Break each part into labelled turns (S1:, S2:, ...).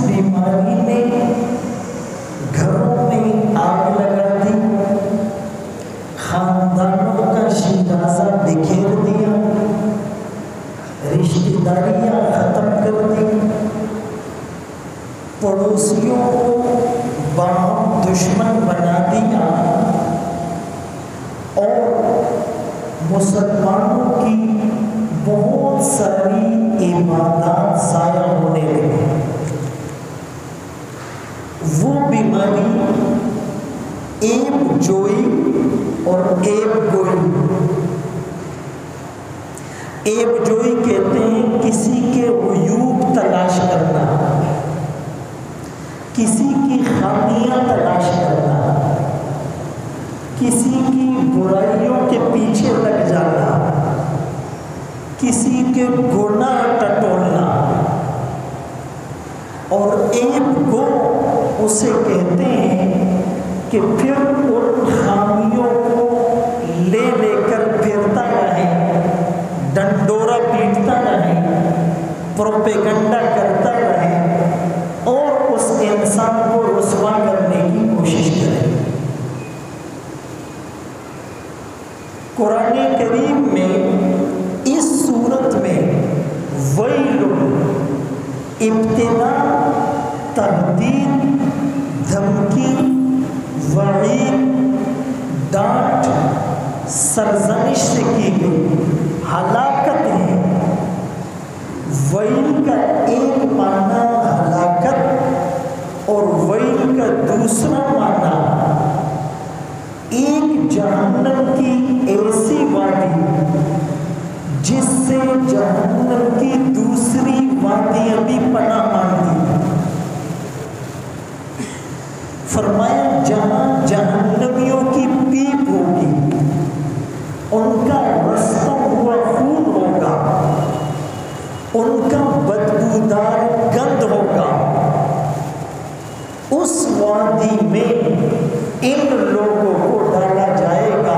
S1: بیماری نے گھروں میں آگ لگا دی، خاندانوں کا شیرازہ بکھیر دیا، رشتہ داریاں ختم کر دی، پڑوسیوں کو باہم دشمن بنا دیا، اور مسلمانوں کی بہت ساری عبادات ضائع ہونے لگی۔ وہ بیماری عیب جوئی اور عیب گوئی۔ عیب جوئی کہتے ہیں کسی کے عیوب تلاش کرنا، کسی کی خامیاں تلاش کرنا، کسی کی برائیوں کے پیچھے لگ جانا، کسی کے گناہ ٹٹولنا۔ اور عیب گو اسے کہتے ہیں کہ پھر ان خامیوں کو لے لے کر پھرتا رہے، ڈنڈورا پیٹتا رہے، پروپیگنڈا کرتا رہے، اور اس انسان کو رسوا کرنے کی کوشش کرے۔ قرآن کریم میں اس صورت میں ویل، ابتلا، تہدید، دھمکی، وعید، ڈانٹ، سرزنش سے کی گئی ہلاکت ہے۔ ویل کا ایک معنی ہلاکت اور ویل کا دوسرا معنی ایک جہنم کی ایسی وادی جس سے جہنم کی دوسری وادیاں بھی پناہ مانگتی ہیں۔ فرمایا جہاں جہنمیوں کی پیپ ہوگی، ان کا رستا ہوا خون ہوگا، ان کا بدبودار گند ہوگا، اس وادی میں ان لوگوں کو ڈالا جائے گا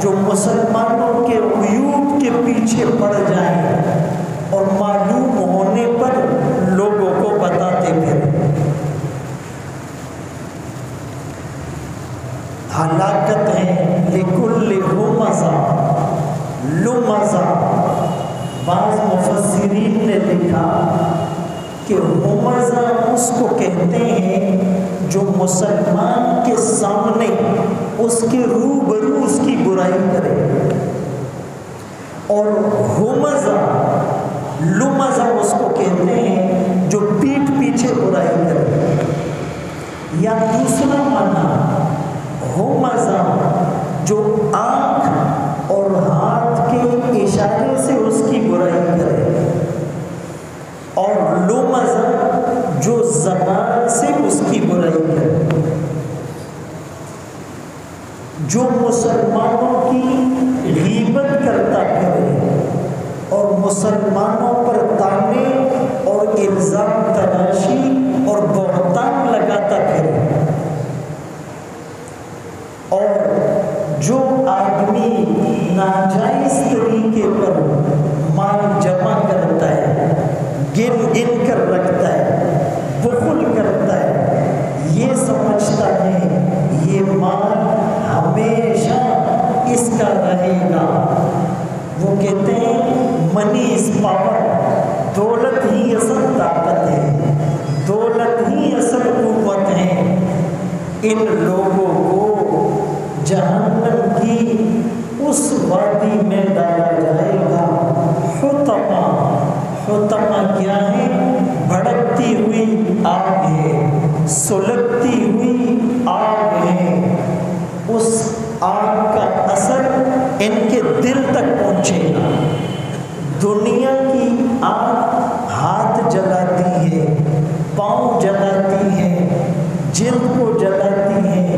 S1: جو مسلمانوں کے عیوب کے پیچھے پڑ جائیں اور معلوم ہونے پر لوگوں کو بتاتے پھریں۔ ہلاکت ہے لکل ہمزہ لمزہ۔ بعض مفسرین نے لکھا کہ ہمزہ اس کو کہتے ہیں جو مسلمان کے سامنے اس کے روبرو اس کی برائی کرے، اور ہمزہ لمزہ اس کو کہتے ہیں جو پیٹھ پیچھے برائی کرے۔ یا دوسرا معنی ہمزہ جو آنکھ اور ہاتھ کے اشارے سے اس کی برائی کرے، اور لمزہ جو زبان سے اس کی برائی کرے۔ جو مسلمانوں کی غیبت کرتا پھرے اور مسلمانوں پر تانے اور الزام تراشی اور بہتان لگاتا پھرے، اور جو آدمی ناجائز طریقے پر مال جمع کرتا ہے، گن گن کر رکھتا ہے، بخل کرتا ہے، یہ سمجھتا ہے یہ مال ہمیشہ اس کا رہے گا۔ وہ کہتے ہیں منی از پاور، دولت ہی اصل طاقت ہے، دولت ہی اصل قوت ہے۔ ان لوگوں کو جہنم کی اس وادی میں ڈالا جائے گا۔ حطمہ، حطمہ کیا ہے؟ بھڑکتی ہوئی آگ ہے، سلگتی ہوئی آگ ہے۔ اس آگ کا اثر ان کے دل تک پہنچے گا۔ دنیا کی آگ ہاتھ جلاتی ہے، پاؤں جلاتی ہے، جلد کو جلاتی ہے،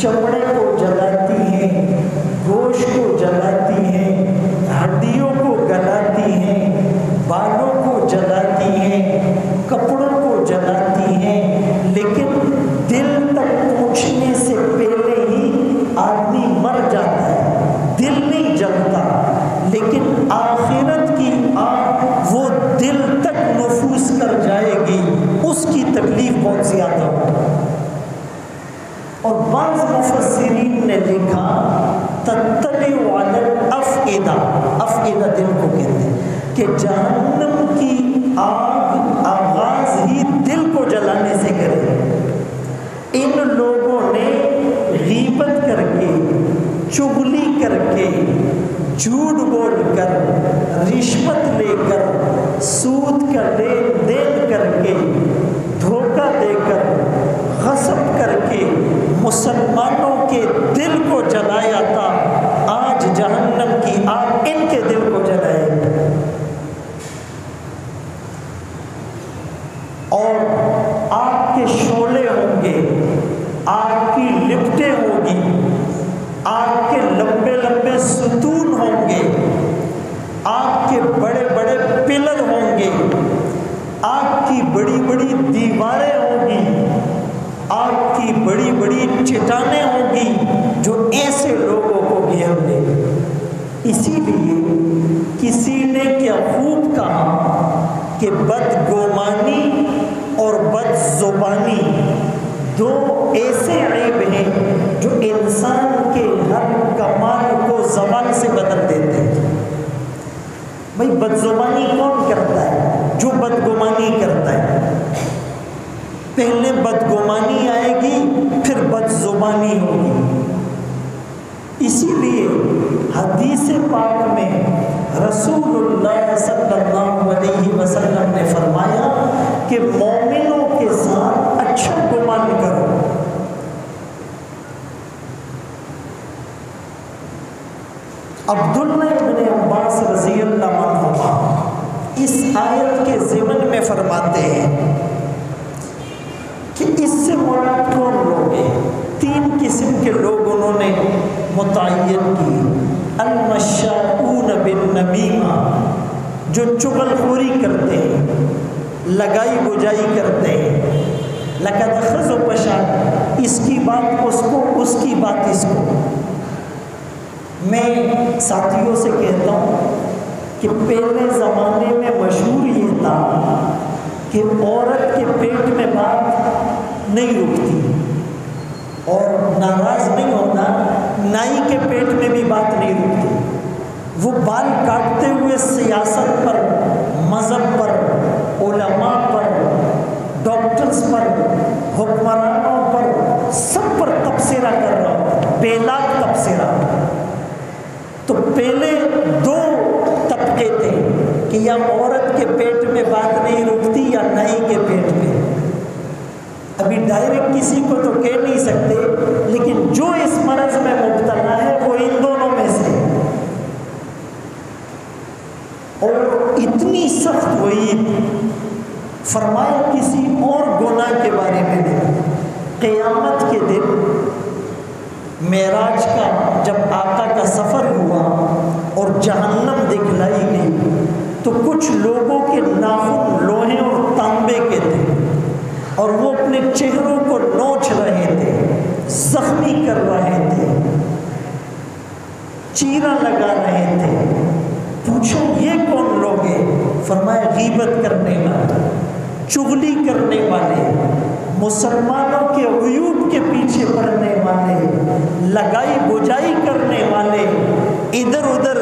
S1: چمڑے کو جلاتی ہے، گوشت کو جلاتی ہے، ہڈیوں کو گلاتی ہے، بالوں کو جلاتی ہے، کپڑوں کو جلاتی ہے، لیکن دل تک پہنچنے سے پہلے ہی آدمی مر جاتا ہے، دل نہیں جلتا۔ لیکن آخرت کی آگ وہ دل تک نفوذ کر جائے گی، اس کی مفسرین نے لکھا تطلع علی الافئدہ، افئدہ دل کو کہتے ہیں، کہ جہنم کی آگ آغاز ہی دل کو جلانے سے کرے۔ ان لوگوں نے غیبت کر کے، چغلی کر کے، جھوٹ بول کر، رشوت لے کر، سود کا لین دین کر کے، دھوکہ دے کر، غصب کر کے مسلمانوں کے دل کو جلایا تھا۔ آج جہنم کی آگ ان کے دل کو جلائے گی، اور آگ کے شعلے ہوں گے، آگ کی لپٹیں ہوں گی، آگ کے لمبے لمبے ستون ہوں گے، آگ کے بڑے بڑے پلر ہوں گے، آگ کی بڑی بڑی دیواریں ہوں گی، آگ کی بڑی بڑی چٹانیں ہوں گی جو ایسے لوگوں کو گھیر لے۔ اسی لیے کسی نے کیا خوب کہا کہ بدگمانی اور بد زبانی دو ایسے عیب ہیں جو انسان کے ہر کمال کو زبان سے بدل دیتے ہیں۔ بھائی بدزبانی کون کرتا ہے؟ جو بدگمانی کرتا ہے۔ پہلے بدگمانی آئے گی، پھر بدزبانی ہوگی۔ اسی لیے حدیث پاک میں رسول اللہ صلی اللہ علیہ وسلم نے فرمایا کہ مومنوں کے ساتھ اچھا گمان کرو۔ عبداللہ ابن عباس رضی اللہ عنہما اس آیت کے ضمن میں فرماتے ہیں کہ اس سے مراد کون لوگ ہیں؟ تین قسم کے لوگ انہوں نے متعین کی۔ المشاؤون بالنمیمہ، جو چغل خوری کرتے ہیں، لگائی بجائی کرتے ہیں، لقد اخذ و پشاد، اس کی بات اس کو، اس کی بات اس کو۔ میں ساتھیوں سے کہتا ہوں کہ پہلے زمانے میں مشہور یہ تھا کہ عورت کے پیٹ میں بات نہیں رکتی، اور ناراض نہیں ہونا، نائی کے پیٹ میں بھی بات نہیں رکتی۔ وہ بال کاٹتے ہوئے سیاست پر، مذہب پر، علماء پر، ڈاکٹرز پر، حکمرانوں پر، سب پر تبصرہ کر رہا ہوتا، بے لاگ تبصرہ۔ تو پہلے دو طبقے تھے کہ یا عورت کے پیٹ میں بات نہیں رکتی یا نائی کے پیٹ میں۔ ابھی ڈائریکٹ کسی کو تو کہہ نہیں سکتے، لیکن جو اس مرض میں مبتلا ہے وہ ان دونوں میں سے، اور اتنی سخت ہوئی۔ فرمایا کسی اور گناہ کے بارے میں بھی، قیامت کے دن معراج کا جب آقا کا سفر ہوا اور جہنم دکھلائی گئی تو کچھ لوگوں کے ناخن لوہے اور تانبے کے تھے، اور وہ اپنے چہروں کو نوچ رہے تھے، زخمی کر رہے تھے، چیرا لگا رہے تھے۔ پوچھو یہ کون لوگ ہیں؟ فرمایا غیبت کرنے والے، چغلی کرنے والے، مسلمانوں کے عیوب کے پیچھے پڑنے والے، لگائی بجائی کرنے والے، ادھر ادھر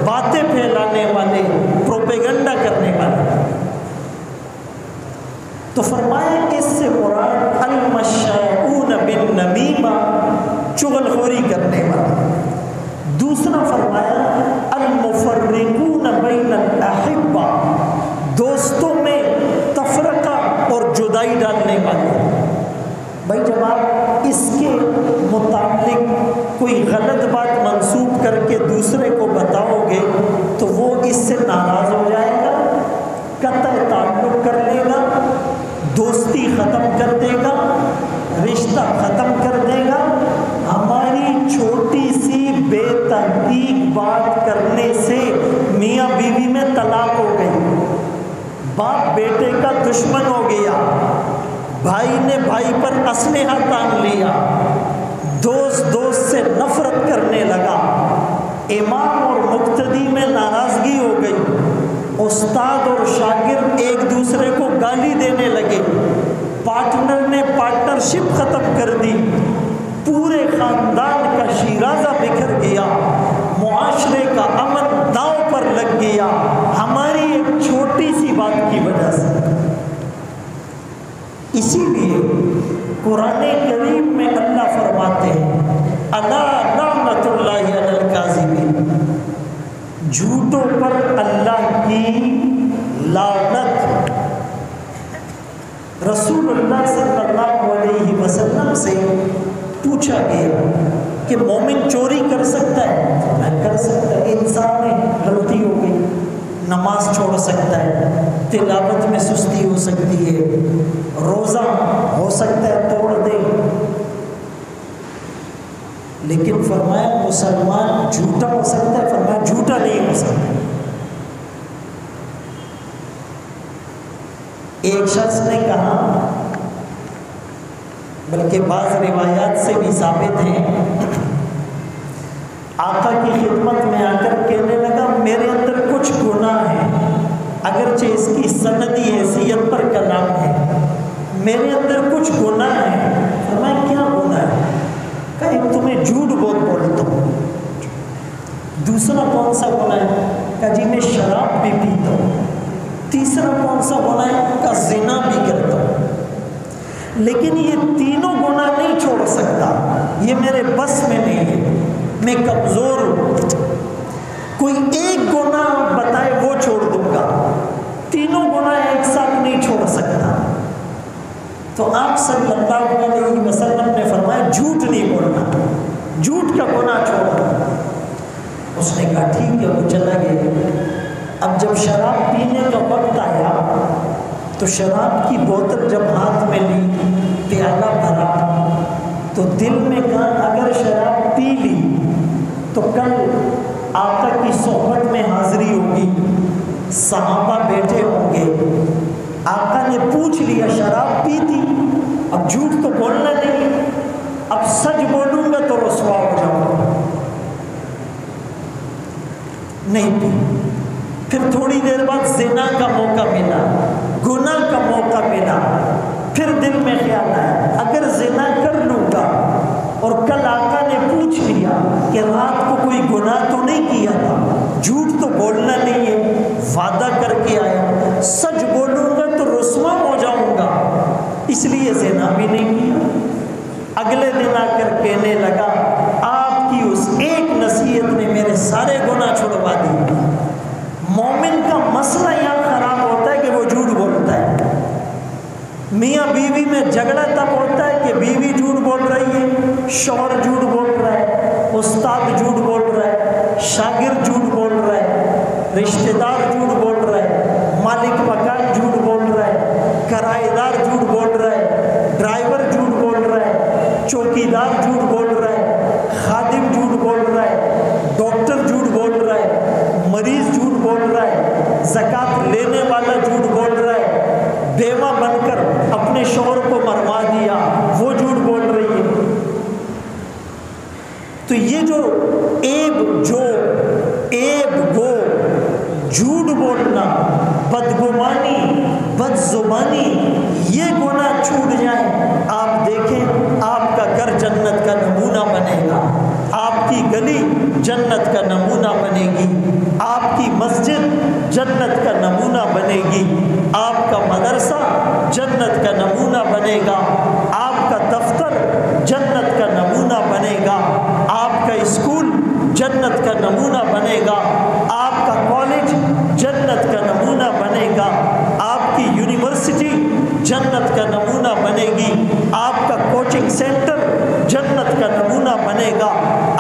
S1: باتیں پھیلانے والے، پروپیگنڈا کرنے والے۔ تو فرمایا اس سے مراد المشاؤون بالنمیمہ، چغل خوری کرنے والے۔ دوسرا فرمایا المفرقون بین الاحبہ، دوستوں میں تفرقہ اور جدائی ڈالنے والے۔ بھائی جب آپ اس کے متعلق کوئی غلط بات منسوب کر کے دوسرے کو بتاؤ گے تو وہ اس سے ناراض ہو جائے گا، قطع تعلق کر لے گا، دوستی ختم کر دے گا، رشتہ ختم کر دے گا۔ ہماری چھوٹی سی بے تحقیق بات کرنے سے میاں بیوی میں طلاق ہو گئی، باپ بیٹے کا دشمن ہو گیا، بھائی نے بھائی پر اسلحہ تان لیا، دوست دوست سے نفرت کرنے لگا، امام اور مقتدی میں ناراضگی ہو گئی، استاد اور شاگرد ایک دوسرے کو گالی دینے لگے، پارٹنر نے پارٹنرشپ ختم کر دی، پورے خاندان کا شیرازہ بکھر گیا، معاشرے کا امن داؤ پر لگ گیا ہماری ایک چھوٹی سی بات کی وجہ سے۔ اسی لیے قرآن کریم میں اللہ فرماتے ہیں الا لعنت اللہ علی الکاذبین، جھوٹوں پر اللہ کی لعنت۔ رسول اللہ صلی اللہ علیہ وسلم سے پوچھا گیا کہ مومن چوری کر سکتا ہے؟ میں کر سکتا ہے، انسان میں غلطی ہو گئی، نماز چھوڑ سکتا ہے، تلاوت میں سستی ہو سکتی ہے، روزہ ہو سکتا ہے توڑ دے، لیکن فرمایا مسلمان جھوٹا ہو سکتا ہے؟ فرمایا جھوٹا نہیں ہو سکتا۔ ایک شخص نے کہا، بلکہ بعض روایات سے بھی ثابت ہیں، آقا کی خدمت میں آ کر کہنے لگا میرے اندر کچھ گناہ ہیں، اگرچہ اس کی سندی حیثیت پر کلام ہے، میرے اندر کچھ گناہ ہیں۔ فرمایا کیا گناہ ہے؟ کہ ایک تو میں جھوٹ بہت بولتا ہوں، دوسرا کون سا گناہ ہے؟ کہ جی میں شراب بھی پیتا ہوں، تیسرا کون سا گناہ ہے؟ کہ زنا بھی کرتا ہوں، لیکن یہ تینوں گناہ نہیں چھوڑ سکتا، یہ میرے بس میں نہیں ہے، میں کمزور ہوں، کوئی ایک گناہ بتائے وہ چھوڑ دوں گا، تینوں گناہ ایک ساتھ نہیں چھوڑ سکتا۔ تو آپ صلی اللہ علیہ وسلم نے فرمایا جھوٹ نہیں بولنا، جھوٹ کا گناہ چھوڑنا۔ اس نے کہا ٹھیک ہے، وہ چلا گیا۔ اب جب شراب پینے کا وقت آیا تو شراب کی بوتل جب ہاتھ میں لی، پیالہ بھرا، تو دل میں کہا اگر شراب پی لی تو کل آقا کی صحبت میں حاضری ہوگی، صحابہ بیٹھے ہوں گے، آقا نے پوچھ لیا شراب پی تھی، اب جھوٹ تو بولنا نہیں، اب سچ بولوں گا تو رسوا ہو جاؤں گا، نہیں پی۔ پھر تھوڑی دیر بعد زنا کا موقع ملا، گناہ کا موقع ملا، پھر دل میں خیال آیا اگر زنا کر لوں گا اور کل آقا نے پوچھ لیا کہ رات کو کوئی گناہ تو نہیں کیا تھا، جھوٹ تو بولنا نہیں ہے، وعدہ کر کے آیا، سچ بولوں گا تو رسوا ہو جاؤں گا، اس لیے زنا بھی نہیں کیا۔ اگلے دن آ کر کہنے لگا آپ کی اس ایک نصیحت نے میرے سارے گناہ چھڑوا دیے۔ مومن کا مسئلہ یہاں خراب ہوتا ہے کہ وہ جھوٹ بولتا ہے۔ میاں بیوی میں جھگڑا تب ہوتا ہے کہ بیوی جھوٹ بول رہی ہے، شوہر جھوٹ بول رہا ہے، استاد جھوٹ بول رہا ہے، شاگرد جھوٹ بول رہا ہے، رشتہ دار جھوٹ بول رہا ہے، مالک مکان جھوٹ بول رہا ہے، کرایہ دار جھوٹ بول رہا ہے، ڈرائیور جھوٹ بول رہا ہے، چوکیدار جھوٹ بول رہا ہے، خادم جھوٹ بول رہا ہے، ڈاکٹر جھوٹ بول رہا ہے، مریض جھوٹ بول رہا ہے، زکوٰۃ لینے والا جھوٹ بول رہا ہے، بیوہ بن کر اپنے شوہر کو مروا دیا وہ جھوٹ بول رہی ہے۔ تو یہ جو عیب گو، جھوٹ بولنا، بدگمانی، بد زبانی، یہ گناہ چھوٹ جائیں، آپ دیکھیں آپ کا گھر جنت کا نمونہ بنے گا، آپ کی گلی جنت کا نمونہ بنے گی، آپ کی مسجد جنت کا نمونہ بنے گی، آپ کا مدرسہ جنت کا نمونہ بنے گا، آپ کا دفتر جنت کا نمونہ بنے گا، آپ کا اسکول جنت کا نمونہ بنے گا، آپ کا کالج جنت کا نمونہ بنے گا، آپ کی یونیورسٹی جنت کا نمونہ بنے گی، آپ کا کوچنگ سینٹر جنت کا نمونہ بنے گا،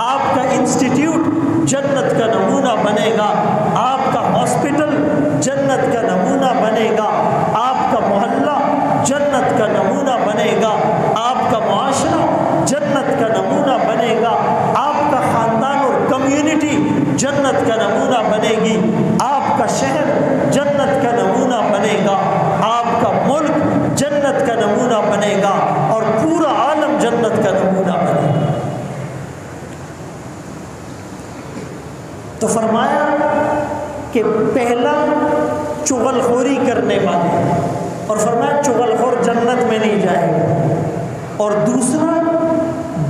S1: آپ کا انسٹیٹیوٹ جنت کا نمونہ بنے گا، آپ کا ہاسپٹل جنت کا نمونہ بنے گا، آپ کا محلہ جنت کا نمونہ بنے گا، آپ کا معاشرہ جنت کا نمونہ بنے گا، آپ کا خاندان اور کمیونٹی جنت کا نمونہ بنے گی، آپ کا شہر جنت کا نمونہ بنے گا، آپ کا ملک جنت کا نمونہ بنے گا، اور پورا عالم جنت کا نمونہ بنے گا۔ تو فرمایا کہ پہلا چغل خوری کرنے والے، اور فرمایا چغل خور جنت میں نہیں جائے گا، اور دوسرا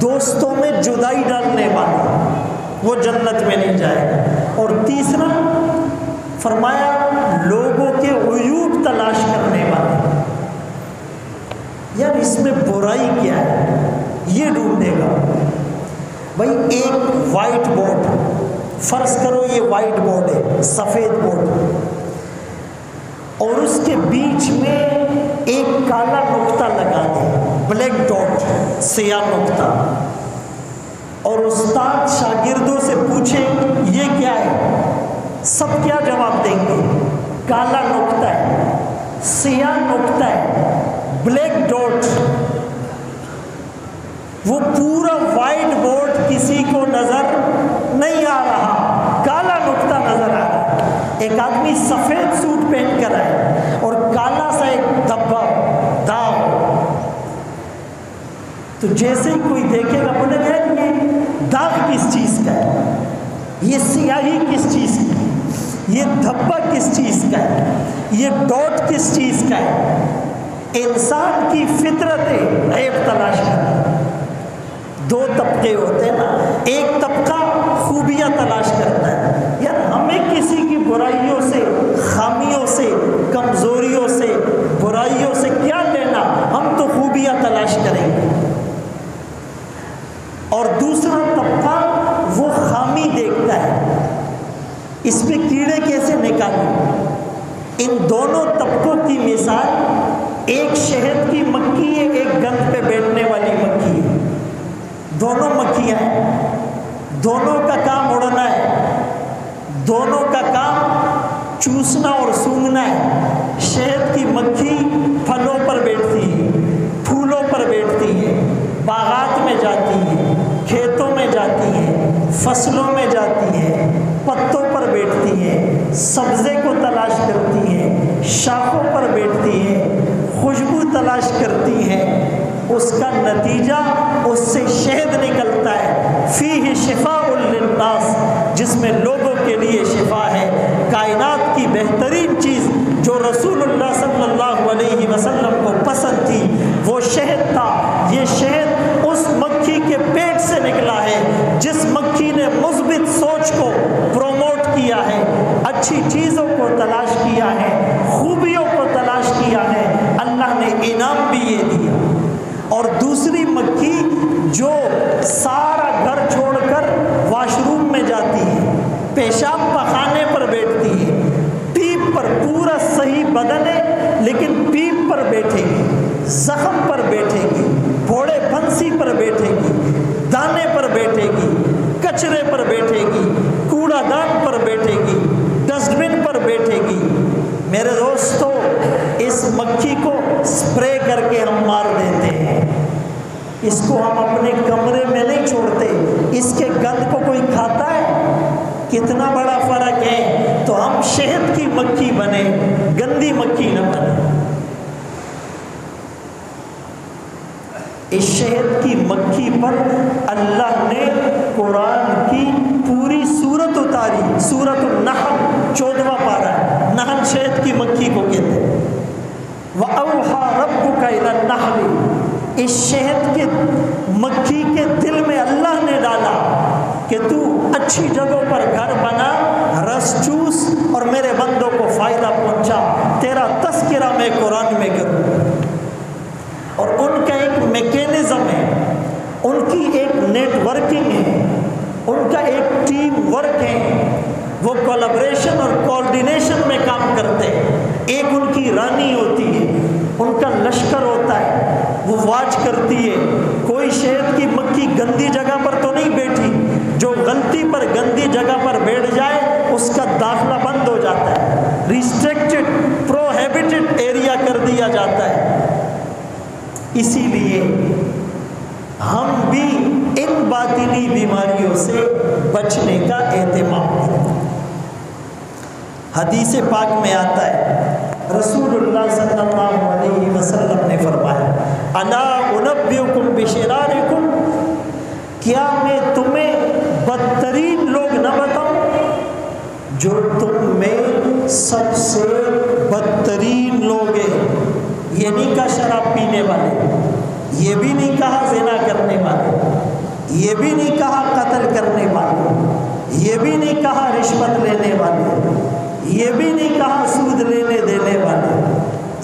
S1: دوستوں میں جدائی ڈالنے والا وہ جنت میں نہیں جائے گا۔ اور تیسرا فرمایا لوگوں کے عیوب تلاش کرنے والے، یار اس میں برائی کیا ہے یہ ڈھونڈے گا۔ بھائی ایک وائٹ بورڈ فرض کرو، یہ وائٹ بورڈ ہے، سفید بورڈ، اور اس کے بیچ میں ایک کالا نقطہ لگا دے، بلیک ڈاٹ، سیاہ نقطہ، اور استاد شاگردوں سے پوچھے یہ کیا ہے، سب کیا جواب دیں گے؟ کالا نقطہ ہے، سیاہ نقطہ ہے، بلیک ڈاٹ۔ وہ پورا وائٹ بورڈ کسی کو نظر نہیں آ رہا، کالا نقطہ نظر آ رہا ہے۔ ایک آدمی سفید سوٹ پہن کر آئے اور کالا سا ایک دھبا داغ، تو جیسے ہی کوئی دیکھے گا بولے گا یہ داغ کس چیز کا ہے، یہ سیاہی کس چیز کی ہے، یہ دھبا کس چیز کا ہے، یہ ڈاٹ کس چیز کا ہے۔ انسان کی فطرت عیب تلاش کرنا۔ دو طبقے ہوتے ہیں نا، ایک طبقہ خوبیاں تلاش کرتا ہے، یار ہمیں کسی کی برائیوں سے، خامیوں سے، کمزوریوں سے، برائیوں سے کیا لینا، ہم تو خوبیاں تلاش کریں گے۔ اور دوسرا طبقہ وہ خامی دیکھتا ہے، اس میں کیڑے کیسے نکالیں۔ ان دونوں طبقوں کی مثال ایک شہد کی مکھی ہے، ایک گند پہ بیٹھنے والی مکھی ہے، دونوں مکھیاں ہیں، دونوں کا کام اڑنا ہے، دونوں کا کام چوسنا اور سونگھنا ہے۔ شہد کی مکھی پھلوں پر بیٹھتی ہے، پھولوں پر بیٹھتی ہے، باغات میں جاتی ہے، کھیتوں میں جاتی ہے، فصلوں میں جاتی ہے، پتوں پر بیٹھتی ہے، سبزے کو تلاش کرتی ہے، شاخوں پر بیٹھتی ہے، خوشبو تلاش کرتی ہے۔ اس کا نتیجہ اس سے شہد نکلتا ہے، فیہ شفاء للناس، جس میں لوگوں کے لیے شفا ہے۔ کائنات کی بہترین چیز جو رسول اللہ صلی اللہ علیہ وسلم کو پسند تھی وہ شہد تھا۔ یہ شہد اس مکھی کے پیٹ سے نکلا ہے جس مکھی نے مثبت سوچ کو پروموٹ کیا ہے، اچھی چیزوں کو تلاش کیا ہے، خوبیوں کو تلاش کیا ہے، اللہ نے انعام بھی یہ دیا۔ اور دوسری مکھی جو سارا گھر چھوڑ کر واش روم میں جاتی ہے، پیشاب پخانے پر بیٹھتی ہے، پیپ پر، پورا صحیح بدن ہے لیکن پیپ پر بیٹھے گی، زخم پر بیٹھے گی، پھوڑے پھنسی پر بیٹھے گی، دانے پر بیٹھے گی، کچرے پر بیٹھے گی، کوڑا دان پر بیٹھے گی، ڈسٹ بن پر بیٹھے گی۔ میرے دوستو، اس مکھی کو سپرے کر کے ہم مار دیتے ہیں، اس کو ہم اپنے کمرے میں نہیں چھوڑتے، اس کے گند کو کوئی کھاتا ہے؟ کتنا بڑا فرق ہے۔ تو ہم شہد کی مکھی بنے، گندی مکھی نہ بنے۔ اس شہد کی مکھی پر اللہ نے قرآن کی پوری سورت اتاری، سورت النحل 14واں پارہ ہے، نحل شہد کی مکھی کو کہتے ہیں۔ وَأَوْحَى رَبُّكَ إِلَى النَّحْلِ، اس شہد کے مکھی کے دل میں اللہ نے ڈالا کہ تو اچھی جگہوں پر گھر بنا، رس چوس اور میرے بندوں کو فائدہ پہنچا، تیرا تذکرہ میں قرآن میں کروں۔ اور ان کا ایک میکینزم ہے، ان کی ایک نیٹ ورکنگ ہے، ان کا ایک ٹیم ورک ہے، وہ کولیبریشن اور کوارڈینیشن میں کام کرتے ہیں۔ ایک ان کی رانی ہوتی ہے، ان کا لشکر ہوتا ہے، وہ واچ کرتی ہے، کوئی شہد کی مکھی گندی جگہ پر تو نہیں بیٹھی، جو غلطی پر گندی جگہ پر بیٹھ جائے اس کا داخلہ بند ہو جاتا ہے، ریسٹرکٹڈ پروہیبٹڈ ایریا کر دیا جاتا ہے۔ اسی لیے ہم بھی ان باطنی بیماریوں سے بچنے کا اہتمام کریں۔ حدیث پاک میں آتا ہے، رسول اللہ صلی اللہ علیہ وسلم نے فرمایا، الا انبئکم بشرارکم، کیا میں تمہیں بدترین لوگ نہ بتاؤں؟ جو تم میں سب سے بدترین لوگ ہیں، یہ نہیں کہا شراب پینے والے، یہ بھی نہیں کہا زنا کرنے والے، یہ بھی نہیں کہا قتل کرنے والے، یہ بھی نہیں کہا رشوت لینے والے، یہ بھی نہیں کہا سود لینے دینے والے،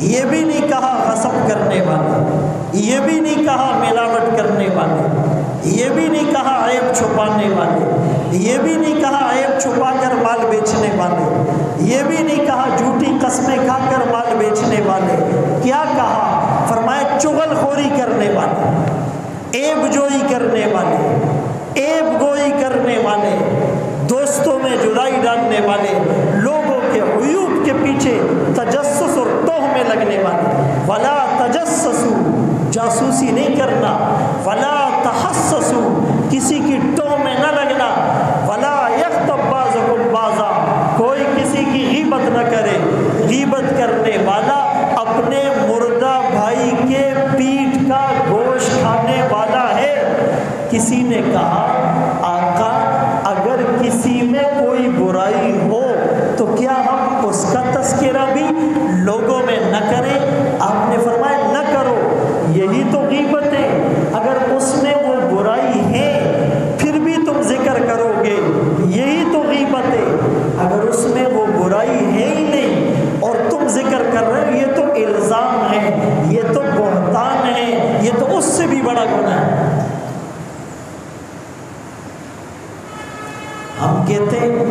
S1: یہ بھی نہیں کہا غصب کرنے والے، یہ بھی نہیں کہا ملاوٹ کرنے والے، یہ بھی نہیں کہا عیب چھپانے والے، یہ بھی نہیں کہا عیب چھپا کر مال بیچنے والے، یہ بھی نہیں کہا جھوٹی قسمیں کھا کر مال بیچنے والے۔ کیا کہا؟ فرمایا چغل خوری کرنے والے، عیب جوئی کرنے والے، عیب گوئی کرنے والے، دوستوں میں جدائی ڈالنے والے، لوگوں کے عیوب کے پیچھے تجسس اور توہ میں لگنے والے۔ ولا تجسسوا، جاسوسی نہیں کرنا، ولا تحسسوا، کسی کی ٹوہ میں نہ لگنا، ولا یغتب بعضکم بعضا، کوئی کسی کی غیبت نہ کرے۔ غیبت کرنے والا اپنے مردہ بھائی کے پیٹھ کا گوشت کھانے والا ہے۔ کسی نے کہا آقا اگر کسی میں کوئی برائی ہو تو کیا ہم اس کا تذکرہ بھی لوگوں میں نہ کریں؟ آپ نے فرمایا نہ کرو، یہی تو غیبت ہے۔ اگر اس میں وہ برائی ہے پھر بھی تم ذکر کرو گے، یہی تو غیبت ہے۔ اگر اس میں وہ برائی ہے ہی نہیں اور تم ذکر کر رہے ہو، یہ تو الزام ہے، یہ تو بہتان ہے، یہ تو اس سے بھی بڑا گناہ ہے۔ ہم کہتے ہیں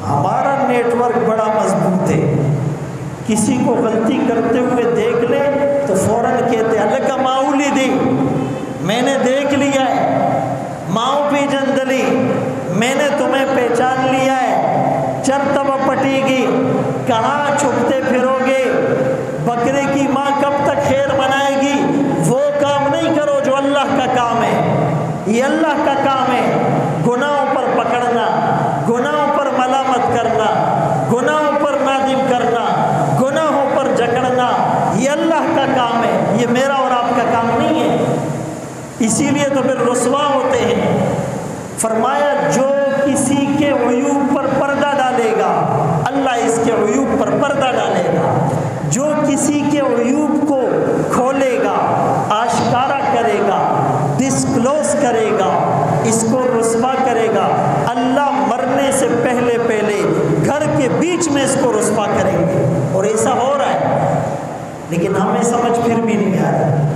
S1: ہمارا نیٹ ورک بڑا مضبوط ہے، کسی کو غلطی کرتے ہوئے دیکھ لے تو فوراً کہتے اللہ کا معولی دی، میں نے دیکھ لیا ہے، ماؤ پی جندلی، میں نے تمہیں پہچان لیا ہے، چرتب پٹی گی، کہاں چھپتے پھرو گے، بکرے کی ماں کب تک خیر منائے گی؟ وہ کام نہیں کرو جو اللہ کا کام ہے، یہ اللہ کا کام ہے۔ گناہوں پر پکڑنا، گناہوں پر ملامت کرنا، گناہوں پر نادم کرنا، گناہوں پر جکڑنا، یہ اللہ کا کام ہے، یہ میرا اور آپ کا کام نہیں ہے۔ اسی لیے تو پھر رسوا ہوتے ہیں۔ فرمایا جو کسی کے عیوب پر پردہ ڈالے گا اللہ اس کے عیوب پر پردہ ڈالے گا، جو کسی کے عیوب کو کھولے گا، آشکارا کرے گا، ڈسکلوز کرے گا، اس کو رسوا کرے گا، اللہ مرنے سے پہلے گھر کے بیچ میں اس کو رسوا کریں گے۔ اور ایسا ہو رہا ہے لیکن ہمیں سمجھ پھر بھی نہیں آ رہا۔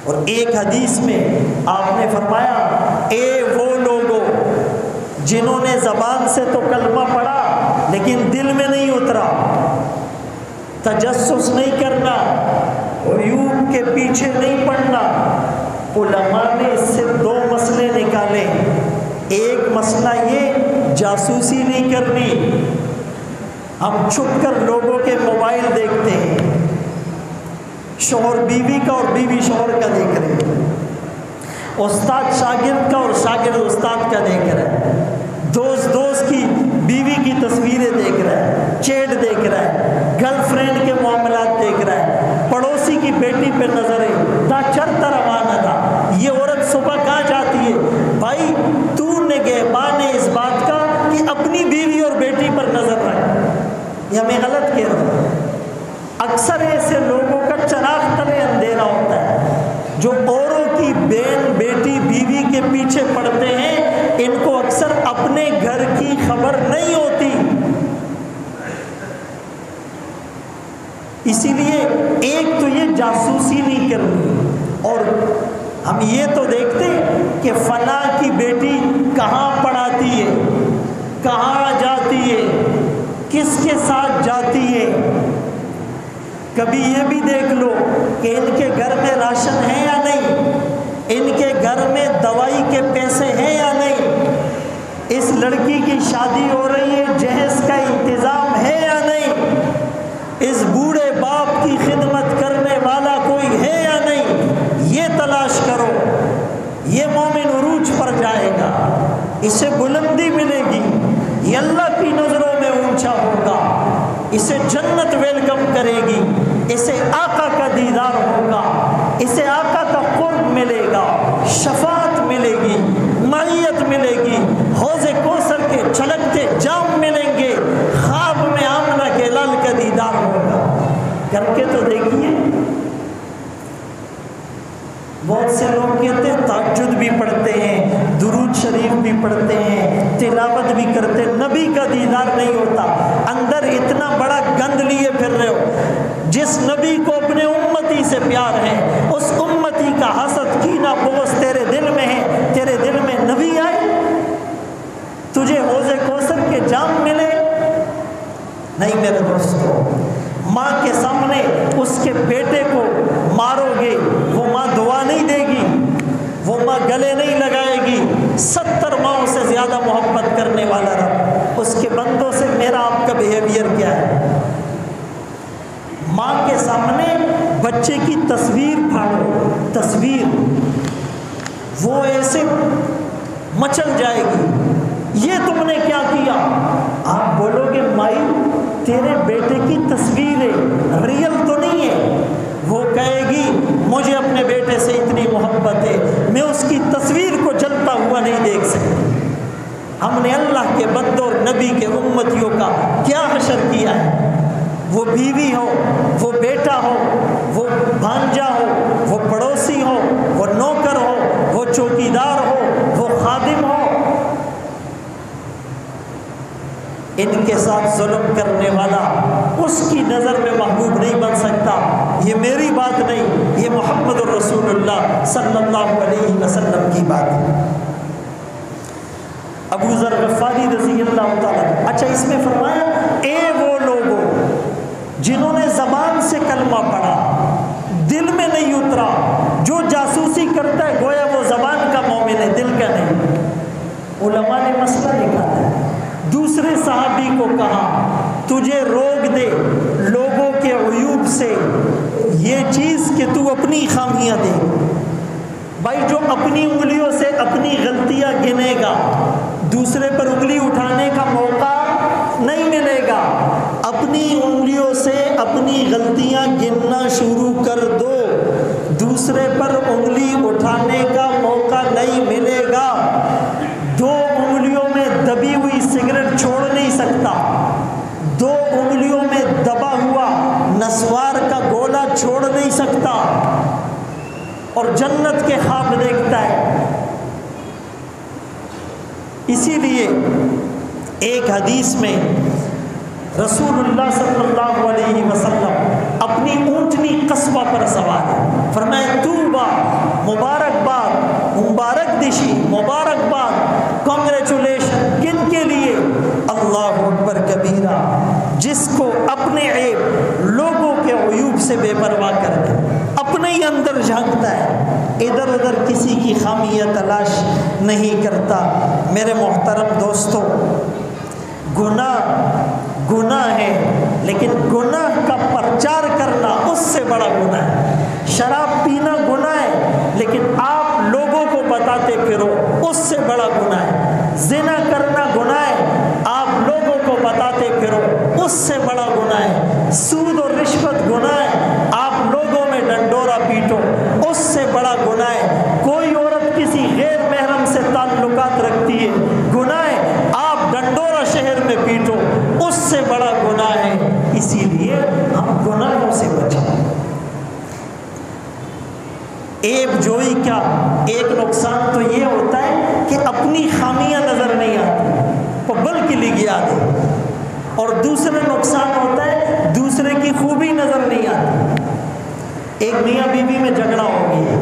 S1: اور ایک حدیث میں آپ نے فرمایا اے وہ لوگوں جنہوں نے زبان سے تو کلمہ پڑھا لیکن دل میں نہیں اترا، تجسس نہیں کرنا، عیوب کے پیچھے نہیں پڑنا۔ علماء نے اس سے دو مسئلے نکالے۔ ایک مسئلہ یہ جاسوسی نہیں کرنی، ہم چھپ کر لوگوں کے موبائل دیکھتے ہیں، شوہر بیوی کا اور بیوی شوہر کا دیکھ رہے ہیں، استاد شاگرد کا اور شاگرد استاد کا دیکھ رہا ہے، دوست کی بیوی کی تصویریں دیکھ رہا ہے، چیٹ دیکھ رہا ہے، گرل فرینڈ کے معاملات دیکھ رہا ہے، پڑوسی کی بیٹی پہ نظر ہے، تا چرتا روانہ تھا، یہ عورت صبح کہاں جاتی ہے؟ بھائی تو نگہبان ہے اس بات کا کہ اپنی بیوی اور بیٹی پر نظر رکھ، یہ ہمیں غلط کہہ رہا ہے۔ اکثر ایسے لوگوں کا چراغ تلے اندھیرا ہوتا ہے، جو اوروں کی بہن بیٹی بیوی کے پیچھے پڑتے ہیں، ان کو اکثر اپنے گھر کی خبر نہیں ہوتی۔ اسی لیے ایک تو یہ جاسوسی نہیں کرنی، اور ہم یہ تو دیکھتے کہ فلاں کی بیٹی کہاں پڑھاتی ہے، کہاں جاتی ہے، کس کے ساتھ جاتی ہے۔ کبھی یہ بھی دیکھ لو کہ ان کے گھر میں راشن ہے یا نہیں، ان کے گھر میں دوائی کے پیسے ہیں یا نہیں، اس لڑکی کی شادی ہو رہی ہے، جہیز کا انتظام ہے یا نہیں، اس بوڑھے باپ کی خدمت کرنے والا کوئی ہے یا نہیں، یہ تلاش کرو۔ یہ مومن عروج پر جائے گا، اسے بلندی ملے گی، یہ اللہ کی نظروں میں اونچا ہوگا، اسے جنت ویلکم کرے گی، اسے آقا کا دیدار ہوگا، اسے آقا کا قرب ملے گا، شفاعت ملے گی، معیت ملے گی، حوض کوثر کے چھلکتے جام ملیں گے، خواب میں آمنہ کے لال کا دیدار ہوگا۔ کر کے تو دیکھیے شریف بھی پڑھتے ہیں، تلاوت بھی کرتے، نبی کا دیدار نہیں ہوتا، اندر اتنا بڑا گند لیے پھر رہے ہو۔ جس نبی کو اپنے امتی سے پیار ہے، اس امتی کا حسد کینہ بغض تیرے دل میں ہے، تیرے دل میں نبی آئے، تجھے حوض کوثر کے جام ملے؟ نہیں میرے دوستو، ماں کے سامنے اس کے بیٹے کو مارو گے، وہ ماں دعا نہیں دے گی، وہ ماں گلے نہیں لگائے گی۔ 70 ماؤں سے زیادہ محبت کرنے والا رب، اس کے بندوں سے میرا آپ کا بیہیویئر کیا ہے؟ ماں کے سامنے بچے کی تصویر پھاڑو، تصویر، وہ ایسے مچل جائے گی، یہ تم نے کیا کیا؟ آپ بولو گے مائی تیرے بیٹے کی تصویر ہے، ریئل تو نہیں ہے۔ وہ کہے گی مجھے اپنے بیٹے سے اتنی محبت ہے، میں اس کی تصویر کو جلتا ہوا نہیں دیکھ سکتی۔ ہم نے اللہ کے بندوں اور نبی کے امتیوں کا کیا حشر کیا ہے؟ وہ بیوی ہو، وہ بیٹا ہو، وہ بھانجا ہو، وہ پڑوسی ہو، وہ نوکر ہو، وہ چوکیدار ہو، وہ خادم ہو، ان کے ساتھ ظلم کرنے والا اس کی نظر میں محبوب نہیں بن سکتا۔ یہ میری بات نہیں، یہ محمد الرسول اللہ صلی اللہ علیہ وسلم کی بات ہے۔ ابو ذر غفاری رضی اللہ تعالیٰ، اچھا اس میں فرمایا اے وہ لوگوں جنہوں نے زبان سے کلمہ پڑھا، دل میں نہیں اترا، جو جاسوسی کرتا ہے گویا وہ زبان کا مومن ہے، دل کا نہیں۔ علماء نے مسئلہ نکالا ہے، دوسرے صحابی کو کہا تجھے روک دے لوگوں کے عیوب سے یہ چیز کہ تو اپنی خامیاں دے۔ بھائی جو اپنی انگلیوں سے اپنی غلطیاں گنے گا، دوسرے پر انگلی اٹھانے کا موقع نہیں ملے گا۔ اپنی انگلیوں سے اپنی غلطیاں گننا شروع کر دو، دوسرے پر انگلی اٹھانے کا موقع نہیں ملے گا۔ 2 انگلیوں میں دبی ہوئی سگریٹ چھوڑ نہیں سکتا، 2 انگلیوں میں دبا ہوا نسوار کا گولا چھوڑ نہیں سکتا، اور جنت کے خواب دیکھتا ہے۔ اسی لیے ایک حدیث میں رسول اللہ صلی اللہ علیہ وسلم اپنی اونٹنی قصبہ پر سوار ہے، فرمایا توبہ، مبارکباد، مبارک دشی، مبارکباد، کانگریچولیشن، کن کے لیے؟ اللہ اکبر کبیرہ، جس کو اپنے عیب لوگوں کے عیوب سے بے پرواہ کر دے، اپنے ہی اندر جھانکتا ہے، ادھر ادھر کسی کی خامیاں تلاش نہیں کرتا۔ میرے محترم دوستو، گناہ ہے، لیکن گناہ کا پرچار کرنا اس سے بڑا گناہ ہے۔ شراب پینا گناہ ہے، لیکن آپ لوگوں کو بتاتے پھرو، اس سے بڑا گناہ ہے۔ زنا کرنا گناہ ہے، آپ لوگوں کو بتاتے پھرو، اس سے بڑا گناہ ہے۔ سود اور رشوت گناہ ہے، آپ لوگوں میں ڈنڈورا پیٹو، اس سے بڑا گناہ ہے۔ کوئی عورت کسی غیر محرم سے تعلقات رکھتی ہے، گناہ ہے، آپ ڈنڈورا شہر میں پیٹو، اس سے بڑا گناہ ہے۔ اسی لیے ہم گناہوں سے بچیں۔ عیب جوئی کا ایک نقصان تو یہ ہوتا ہے کہ اپنی خامیاں نظر نہیں آتی، بلکہ لگی آتی، اور دوسرا نقصان ہوتا ہے دوسرے کی خوبی نظر نہیں آتی۔ ایک میاں بیوی میں جھگڑا ہو گیا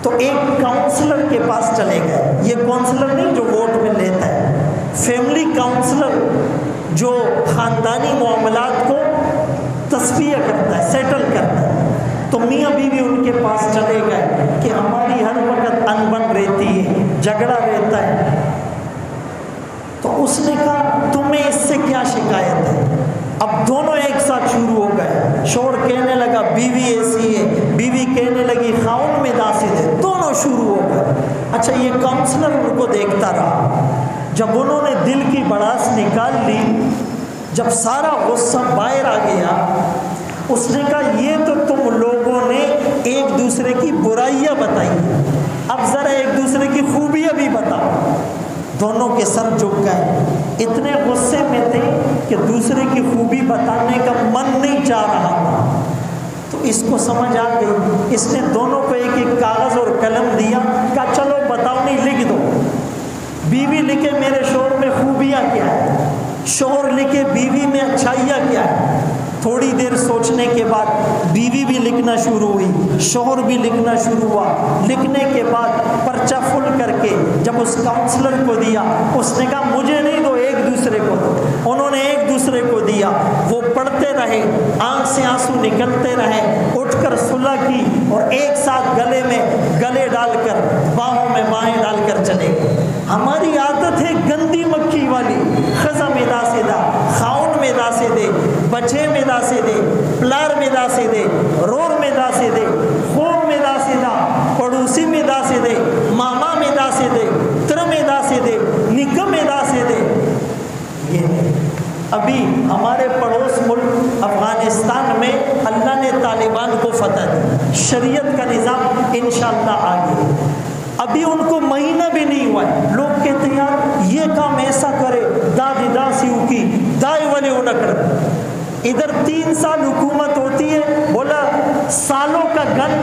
S1: تو ایک کاؤنسلر کے پاس چلے گئے، یہ کاؤنسلر نہیں جو ووٹ میں لیتا ہے، فیملی کاؤنسلر جو خاندانی معاملات کو تصفیہ کرتا ہے، سیٹل کرتا ہے۔ تو میاں بیوی ان کے پاس چلے گئے کہ ہماری ہر وقت انبن رہتی ہے، جھگڑا رہتا ہے۔ تو اس نے کہا تمہیں اس سے کیا شکایت ہے؟ اب دونوں ایک ساتھ شروع ہو گئے، شوہر کہنے لگا بیوی ایسی ہے، بیوی کہنے لگی خاؤن میں داسد ہے، دونوں شروع ہو گئے۔ اچھا یہ کاؤنسلر ان کو دیکھتا رہا، جب انہوں نے دل کی بڑاس نکال لی، جب سارا غصہ باہر آ گیا، اس نے کہا یہ تو تم لوگوں نے ایک دوسرے کی برائیاں بتائی، اب ذرا ایک دوسرے کی خوبیاں بھی بتاؤ۔ دونوں کے سر جھک گئے، اتنے غصے میں تھے کہ دوسرے کی خوبی بتانے کا من نہیں چاہ رہا تھا۔ تو اس کو سمجھ آ گئی، اس نے دونوں کو ایک ایک کاغذ اور قلم دیا، کہا چلو بتاؤ نہیں، لکھ دو۔ بیوی لکھے میرے شوہر میں خوبیاں کیا ہے، شوہر لکھے بیوی میں اچھائیاں کیا ہے۔ تھوڑی دیر سوچنے کے بعد بیوی بھی لکھنا شروع ہوئی، شوہر بھی لکھنا شروع ہوا۔ لکھنے کے بعد پرچہ فل کر کے جب اس کاؤنسلر کو دیا، اس نے کہا مجھے نہیں دو، ایک دوسرے کو دو۔ انہوں نے ایک دوسرے کو دیا، وہ پڑھتے رہے، آنکھ سے آنسو نکلتے رہے، اٹھ کر صلح کی اور ایک ساتھ گلے میں گلے ڈال کر، باہوں میں باہیں ڈال کر چلے گئے۔ ہماری عادت ہے گندی مکھی والی، خزہ میں دا سے دا، خاون میں دا سے دے، بچے میں دا سے دے، پلار میں دا سے دے، رور میں دا سے دے، خور میں دا سے دا، پڑوسی میں دا سے دے، ماما میں دا سے دے، تر میں دا سے دے، نکم میں دا سے دے۔ یہ ابھی ہمارے پڑوس ملک افغانستان میں اللہ نے طالبان کو فتح دی، شریعت کا نظام انشاءاللہ آگے۔ ابھی ان کو مہینہ بھی نہیں ہوا ہے، لوگ کہتے ہیں یار یہ کام ایسا کرے، دادی داسیوں کی دائیں والے انکر۔ ادھر 3 سال حکومت ہوتی ہے، بولا سالوں کا گن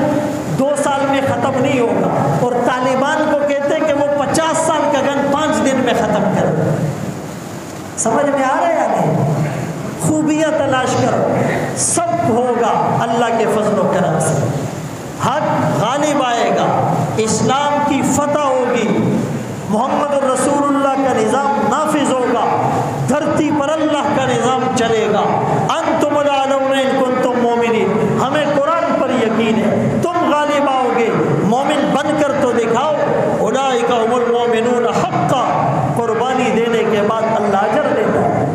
S1: 2 سال میں ختم نہیں ہوگا، اور طالبان کو کہتے ہیں کہ وہ 50 سال کا گن 5 دن میں ختم کرے۔ سمجھ میں آ رہا ہے یا نہیں؟ خوبیاں تلاش کرو، سب ہوگا اللہ کے فضل و کرم سے۔ حق غالب آئے گا، اسلام کی فتح ہوگی، محمد رسول اللہ کا نظام نافذ ہوگا، دھرتی پر اللہ کا نظام چلے گا۔ انتم الاعلون ان کنتم مومنین، ہمیں قرآن پر یقین ہے تم غالب آؤ گے، مومن بن کر تو دکھاؤ۔ اولئک هم المؤمنون حقا، قربانی دینے کے بعد اللہ اجر دیتا ہے۔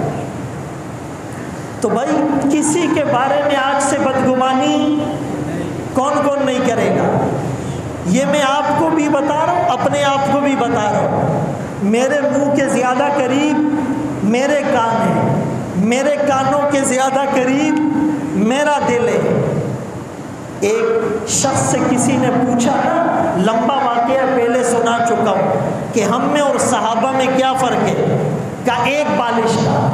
S1: تو بھائی کسی کے بارے میں آج سے بدگمانی کون کون نہیں کرے گا؟ یہ میں آپ کو بھی بتا رہا ہوں، اپنے آپ کو بھی بتا رہا ہوں۔ میرے منہ کے زیادہ قریب میرے کان ہیں، میرے کانوں کے زیادہ قریب میرا دل ہے۔ ایک شخص سے کسی نے پوچھا نا، لمبا واقعہ پہلے سنا چکا ہوں کہ ہم میں اور صحابہ میں کیا فرق ہے؟ کہ ایک بالش کا،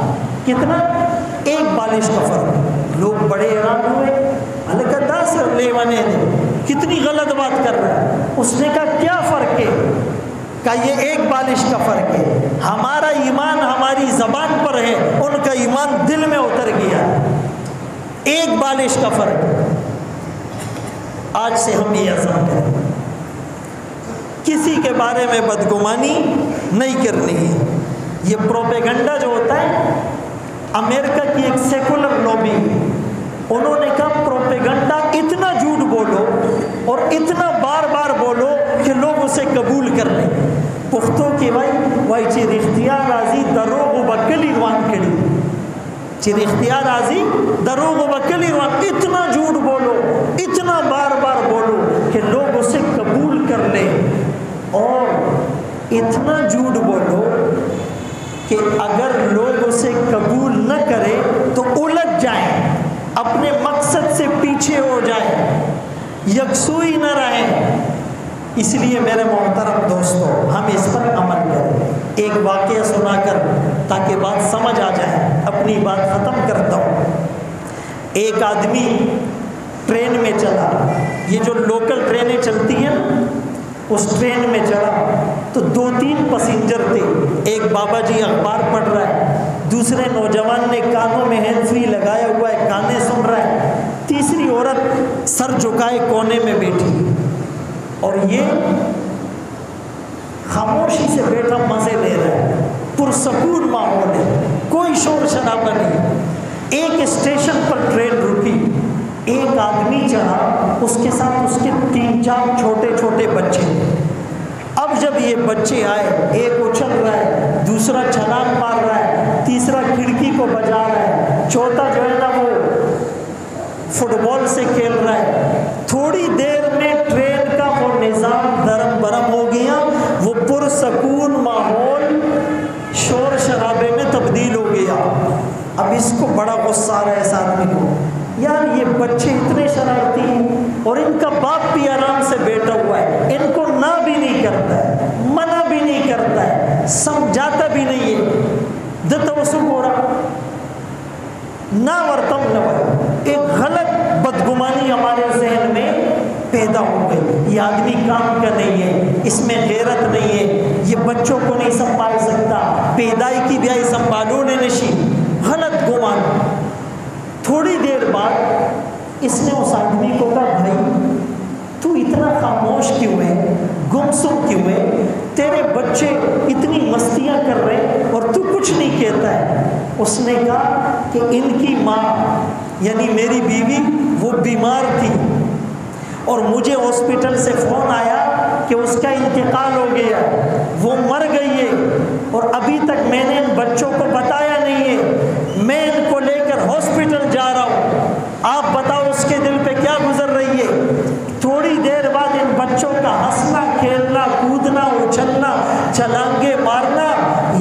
S1: کتنا؟ ایک بالش کا فرق۔ لوگ بڑے حیران ہوئے، اللہ کا 10 لیوانے دے، کتنی غلط بات کر رہا ہے۔ اس نے کہا کیا فرق ہے؟ کہ یہ ایک بالش کا فرق ہے، ہمارا ایمان ہماری زبان پر ہے، ان کا ایمان دل میں اتر گیا۔ ایک بالش کا فرق ہے۔ آج سے ہم یہ عزم کریں، کسی کے بارے میں بدگمانی نہیں کرنی ہے۔ یہ پروپیگنڈا جو ہوتا ہے، امریکہ کی ایک سیکولر لابی، انہوں نے کہا پروپیگنڈا اتنا جھوٹ بولو اور اتنا بار بار بولو کہ لوگ اسے قبول کر لیں۔ پختو کی وائی چیر اختیار راضی دروغ و بکلی روان کڑی، چیر اختیار راضی دروغ و بکلی روان، اتنا جھوٹ بولو، اتنا بار بار بولو کہ لوگ اسے قبول کر لیں، اور اتنا جھوٹ بولو کہ اگر لوگ اسے قبول نہ کریں تو الجھ جائیں، اپنے مقصد سے پیچھے ہو جائیں، یکسوئی نہ رہیں۔ اس لیے میرے محترم دوستو، ہم اس پر عمل کریں۔ ایک واقعہ سنا کر تاکہ بات سمجھ آ جائے، اپنی بات ختم کرتا ہوں۔ ایک آدمی ٹرین میں چلا، یہ جو لوکل ٹرینیں چلتی ہیں نا، اس ٹرین میں چڑھا تو 2-3 پیسنجر تھے۔ ایک بابا جی اخبار پڑھ رہا ہے، دوسرے نوجوان نے کانوں میں ہینڈ فری لگایا ہوا ہے، گانے سن رہا ہے، تیسری عورت سر جھکائے کونے میں بیٹھی، اور یہ خاموشی سے بیٹھا مزے لے رہا ہے، پرسکون ماحول ہے، کوئی شور شرابہ نہیں۔ ایک اسٹیشن پر ٹرین رکی، ایک آدمی چڑھا، اس کے ساتھ اس کے 3-4 چھوٹے چھوٹے بچے۔ اب جب یہ بچے آئے، ایک اچھل رہا ہے، دوسرا چھلانگ مار رہا ہے، تیسرا کھڑکی کو بجا رہا ہے، چوتھا جو ہے نا وہ فٹ بال سے کھیل رہا ہے۔ تھوڑی دیر میں ٹرین کا وہ نظام درم برم ہو گیا، وہ پرسکون ماحول شور شرابے میں تبدیل ہو گیا۔ اب اس کو بڑا غصہ آ رہا ہے اس آدمی کو، یار یہ بچے اتنے شرارتی ہیں اور ان کا باپ بھی آرام سے بیٹھا ہوا ہے، ان کو نہ بھی نہیں کرتا ہے، منع بھی نہیں کرتا ہے، سمجھاتا بھی نہیں ہے، دتوسم ہو رہا نہ ورتم نہ ورتم۔ ایک غلط بدگمانی ہمارے ذہن میں پیدا ہو گئی، یہ آدمی کام کا نہیں ہے، اس میں غیرت نہیں ہے، یہ بچوں کو نہیں سنبھال سکتا، پیدائی کی بیائی سنبھالو نے نشی، غلط گمان۔ تھوڑی دیر بعد اس نے اس آدمی کو کہا بھائی تو اتنا خاموش کیوں ہے، گمسم کیوں ہے، تیرے بچے اتنی مستیاں کر رہے اور تو کچھ نہیں کہتا ہے۔ اس نے کہا کہ ان کی ماں یعنی میری بیوی وہ بیمار تھی اور مجھے ہاسپٹل سے فون آیا کہ اس کا انتقال ہو گیا، وہ مر گئی ہے اور ابھی تک میں نے ان بچوں کو بتایا نہیں ہے، میں ان کو لے کر ہاسپٹل جا رہا ہوں، آپ بتاؤ اس کے دل پہ کیا گزر رہی ہے۔ تھوڑی دیر بعد ان بچوں کا ہنسنا کھیلنا کودنا اچھلنا چھلانگے مارنا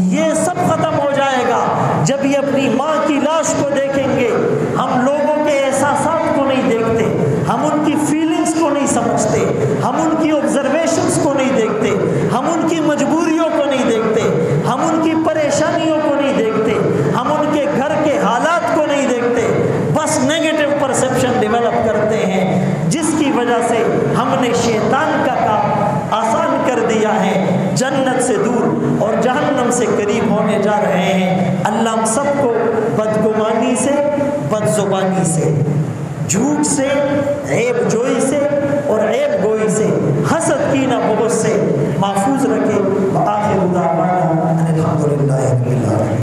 S1: یہ سب ختم ہو جائے گا جب یہ اپنی ماں کی لاش کو دیکھیں گے۔ ہم لوگوں کے احساسات کو نہیں دیکھتے، ہم ان کی فیلنگز کو نہیں سمجھتے، ہم ان کی آبزرویشنز کو نہیں دیکھتے، ہم ان کی مجبوریوں کو نہیں دیکھتے، ہم ان کی پریشانیوں کو نہیں دیکھتے، ہم ان کے گھر کے حالات کو نہیں دیکھتے، بس نیگیٹو پرسیپشن ڈیولپ کرتے ہیں، جس کی وجہ سے ہم نے شیطان کا کام آسان کر دیا ہے، جنت سے دور اور جہنم سے قریب ہونے جا رہے ہیں۔ اللہ ہم سب کو بدگمانی سے، بد زبانی سے، جھوٹ سے، عیب جوئی سے اور عیب گوئی سے، حسد کینہ بغض سے محفوظ رکھے۔ وآخر دعوانا ان الحمد للہ رب العالمین۔